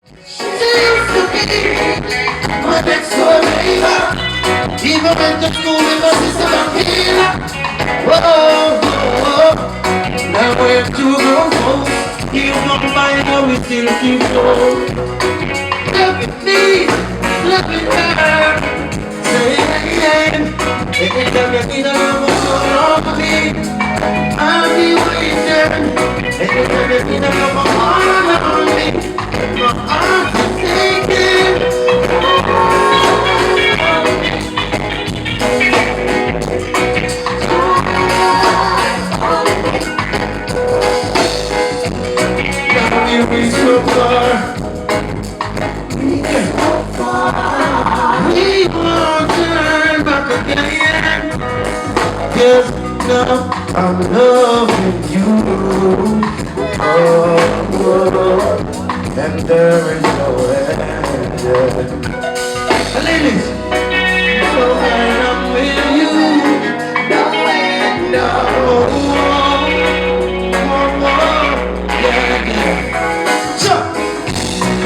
She used to be my next door neighbor. Even went to school with my sister Akila. Whoa, whoa, now we're two grown folks. He's not mine, but we still keep close. Love it, please, love it, her. Say it again. Anytime you need a love, so long me. I'll be waiting. Anytime you need a love, all on me. My heart is aching. Now we reach so far. We won't turn back again. Cause now I'm loving you. Oh, oh, and there is no end. Yeah. Ladies, so when I'm with you, no end, no. Oh, oh, yeah, yeah. So,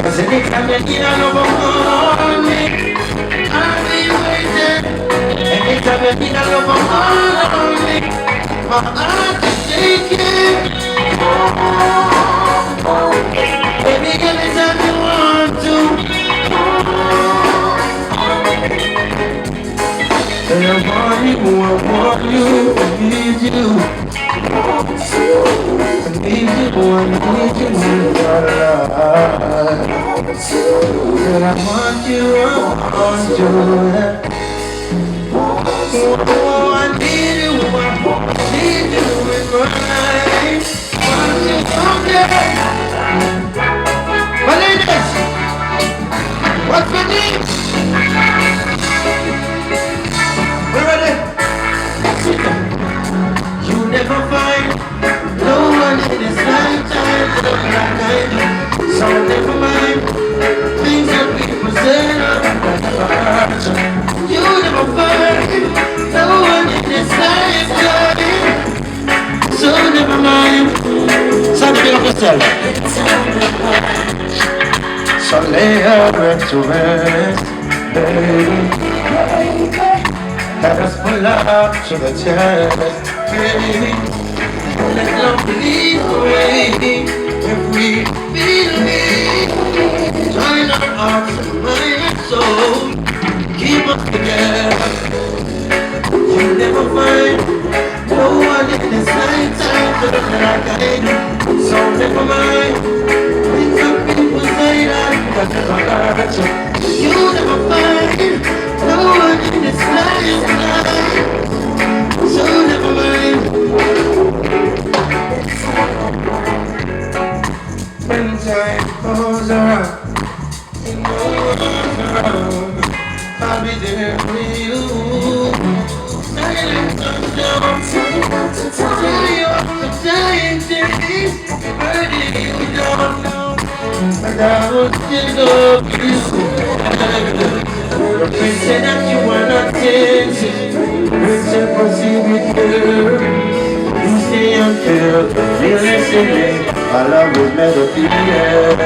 cause anytime you need a love on me, I'll be waiting. Anytime you need a love on me, my heart is shaking. Baby, anytime you want to. I want you, I need you. I need you, I need you in your life. And I want you, I want you. Oh, I need you, I need you in my life. Want you someday. My ladies, what's my name? We're ready. You never find no one in this lifetime like I do. So never mind things that people say about you. You never find no one in this lifetime. So never mind. Sound big of yourself. So lay your head to rest, baby. Let us pull up to the chest, baby. Let love lead the way. If we believe, join our hearts and mind and soul, keep us together. You never find no one in this lifetime just like I do. So never mind, things some people say that never hurt you. You never find no one in this lifetime. So never mind. When time goes around, you know I'm around. I'll be there for you. Silence comes down. Tell you all the dying days, hurting you down. And I will still love you. Your friend said that you were not dancing. Let's proceed with her. You say I'm fair, feel listening. My love is melody, yeah.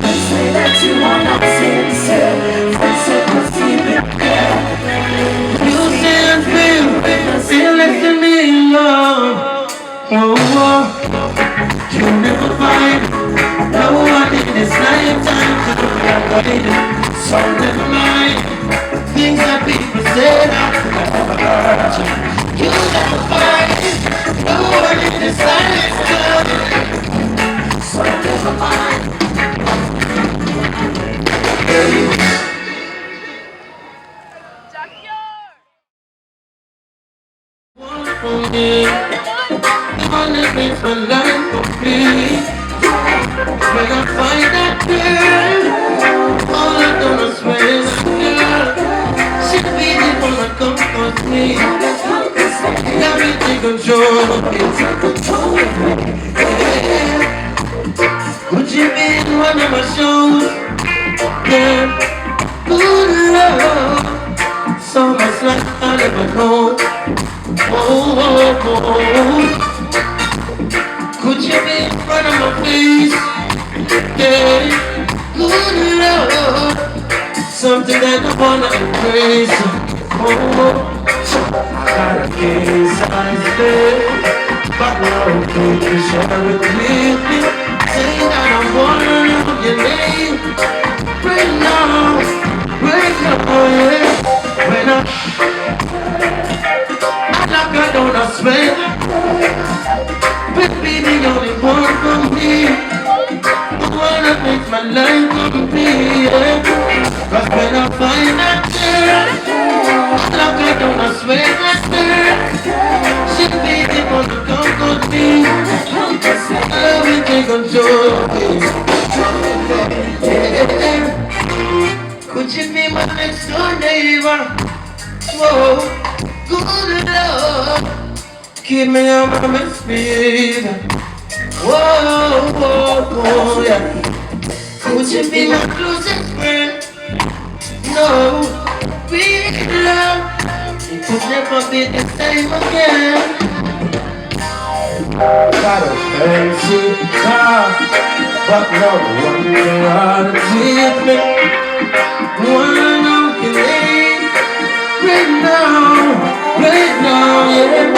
You say that you are not sincere. Let's proceed with her. You say I'm fair, feel listening, love. Oh, oh. You never find no one in this lifetime to do like I do. So never mind things that people say that never hurt you. You never find no one in this lifetime. So never mind. Jah Cure. One for me, one that makes my life complete. When I find that girl, all I gonna swear that girl, she'll be the one that comforts me. Let me take control of it. Yeah. Would you be in one of my shows? Yeah. Good love, so much like I never know. Oh, oh, oh. Could you be in front of my face? Yeah. good love, something that I wanna embrace. Oh, I got a king size bed, but now you can share it with me. Say that I wanna know your name right now, yeah. When I like I don't sweat, but be the only one for me. The one that makes my life complete, yeah. Cause when I find that girl, like I don't swear that girl, she be the one to come with me. Love will take control, yeah. Could you be my next door neighbor? Whoa, good love, keep me on my misbehavior. Whoa, whoa, whoa, yeah. Could you be my closest friend? No, we love, it could never be the same again. Got a fancy car, but no one can take me. Wanna know your name right now, yeah.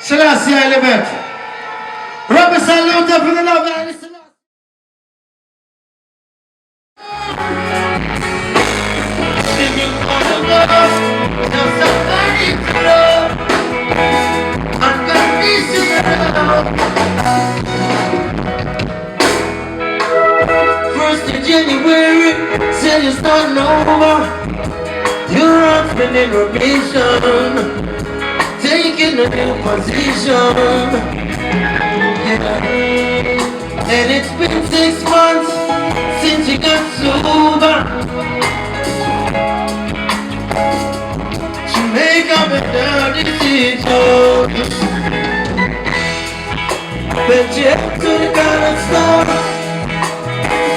Selassie, I live it. Rubber salute up for the love and listen. If you wanna go, tell somebody to love. Unconditional. First of January, say you're starting over. You're on spending rotation, taking a new position. Yeah. And it's been 6 months since you got sober. Jamaica with the decision. Went you to the dollar store,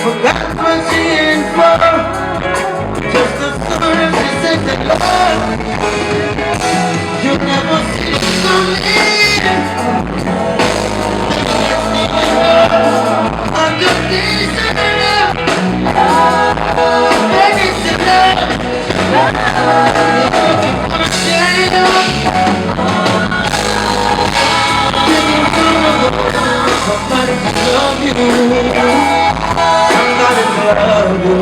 forgot what she in for. Just as soon as she said that love, you never see it coming. Unconditional, baby, to love. If you wanna share it up, somebody to love you, somebody to love you.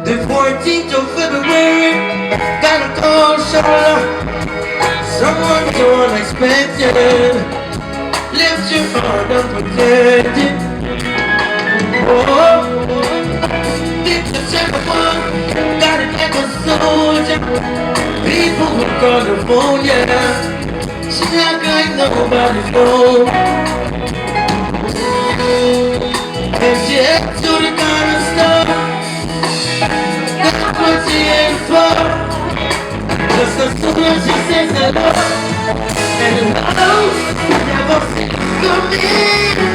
The 14th of February, got a cold shoulder, someone so unexpected, left your heart unprotected. Oh, think the second one, got it like a soldier, people would call the phone, yeah. She act like nobody's home. And she head to the corner store, got what she in for. Just as soon as she says hello, and hello, never see it coming.